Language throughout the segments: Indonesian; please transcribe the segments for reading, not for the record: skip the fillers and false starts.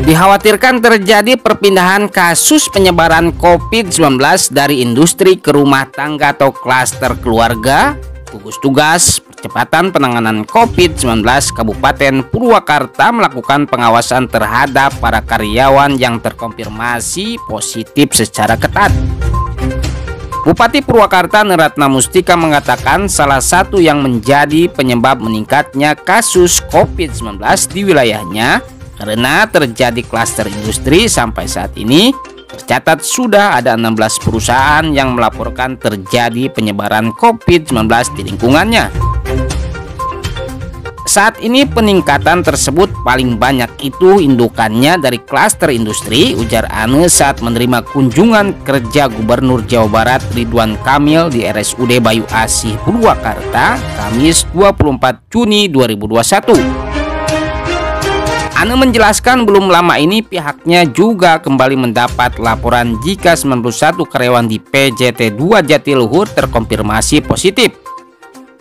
Dikhawatirkan terjadi perpindahan kasus penyebaran COVID-19 dari industri ke rumah tangga atau klaster keluarga. Gugus Tugas Percepatan Penanganan COVID-19 Kabupaten Purwakarta melakukan pengawasan terhadap para karyawan yang terkonfirmasi positif secara ketat. Bupati Purwakarta Neratna Mustika mengatakan salah satu yang menjadi penyebab meningkatnya kasus COVID-19 di wilayahnya karena terjadi klaster industri. Sampai saat ini tercatat sudah ada 16 perusahaan yang melaporkan terjadi penyebaran COVID-19 di lingkungannya. Saat ini peningkatan tersebut paling banyak itu indukannya dari klaster industri, ujar Ane saat menerima kunjungan kerja Gubernur Jawa Barat Ridwan Kamil di RSUD Bayu Asih Purwakarta, Kamis 24 Juni 2021. Ane menjelaskan belum lama ini pihaknya juga kembali mendapat laporan jika 91 karyawan di PJT 2 Jatiluhur terkonfirmasi positif.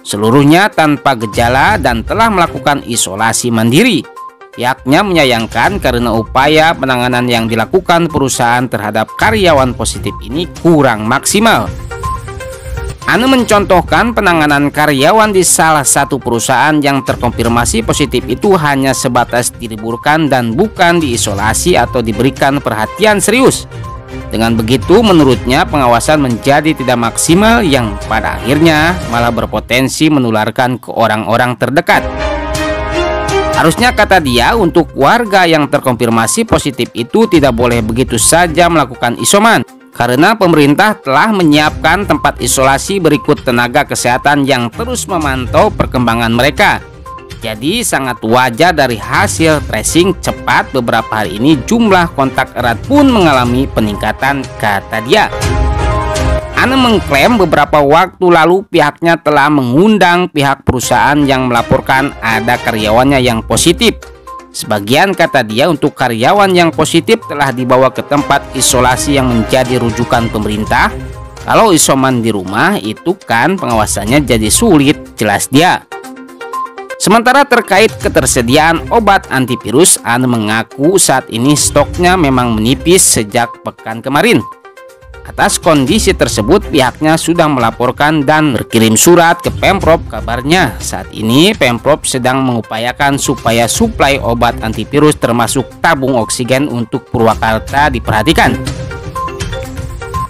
Seluruhnya tanpa gejala dan telah melakukan isolasi mandiri. Pihaknya menyayangkan karena upaya penanganan yang dilakukan perusahaan terhadap karyawan positif ini kurang maksimal. Ane mencontohkan penanganan karyawan di salah satu perusahaan yang terkonfirmasi positif itu hanya sebatas diliburkan dan bukan diisolasi atau diberikan perhatian serius. Dengan begitu menurutnya pengawasan menjadi tidak maksimal yang pada akhirnya malah berpotensi menularkan ke orang-orang terdekat. Harusnya, kata dia, untuk warga yang terkonfirmasi positif itu tidak boleh begitu saja melakukan isoman, karena pemerintah telah menyiapkan tempat isolasi berikut tenaga kesehatan yang terus memantau perkembangan mereka. Jadi sangat wajar dari hasil tracing cepat beberapa hari ini jumlah kontak erat pun mengalami peningkatan, kata dia. Ane mengklaim beberapa waktu lalu pihaknya telah mengundang pihak perusahaan yang melaporkan ada karyawannya yang positif. Sebagian, kata dia, untuk karyawan yang positif telah dibawa ke tempat isolasi yang menjadi rujukan pemerintah. Kalau isoman di rumah itu kan pengawasannya jadi sulit, jelas dia. Sementara terkait ketersediaan obat antivirus, Ane mengaku saat ini stoknya memang menipis sejak pekan kemarin. Atas kondisi tersebut pihaknya sudah melaporkan dan berkirim surat ke Pemprov. Kabarnya saat ini Pemprov sedang mengupayakan supaya suplai obat antivirus termasuk tabung oksigen untuk Purwakarta diperhatikan.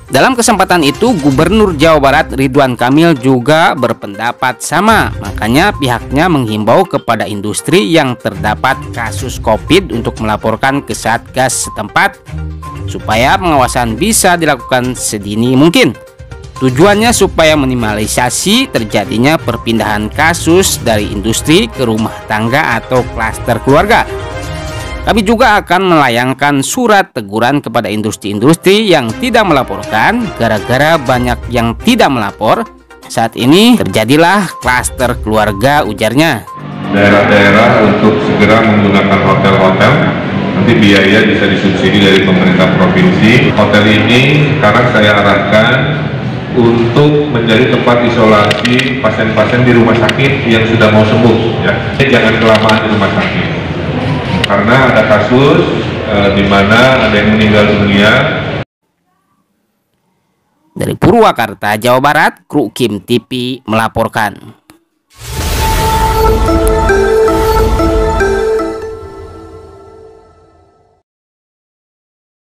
Dalam kesempatan itu Gubernur Jawa Barat Ridwan Kamil juga berpendapat sama. Makanya pihaknya menghimbau kepada industri yang terdapat kasus COVID untuk melaporkan ke Satgas setempat supaya pengawasan bisa dilakukan sedini mungkin. Tujuannya supaya minimalisasi terjadinya perpindahan kasus dari industri ke rumah tangga atau klaster keluarga. Kami juga akan melayangkan surat teguran kepada industri-industri yang tidak melaporkan gara-gara banyak yang tidak melapor. Saat ini terjadilah klaster keluarga, ujarnya. Daerah-daerah untuk segera menggunakan hotel-hotel, nanti biaya bisa disubsidi dari pemerintah provinsi. Hotel ini sekarang saya arahkan untuk menjadi tempat isolasi pasien-pasien di rumah sakit yang sudah mau sembuh, ya. Jangan kelamaan di rumah sakit. Karena ada kasus di mana ada yang meninggal dunia. Dari Purwakarta, Jawa Barat, Kru Kim TV melaporkan.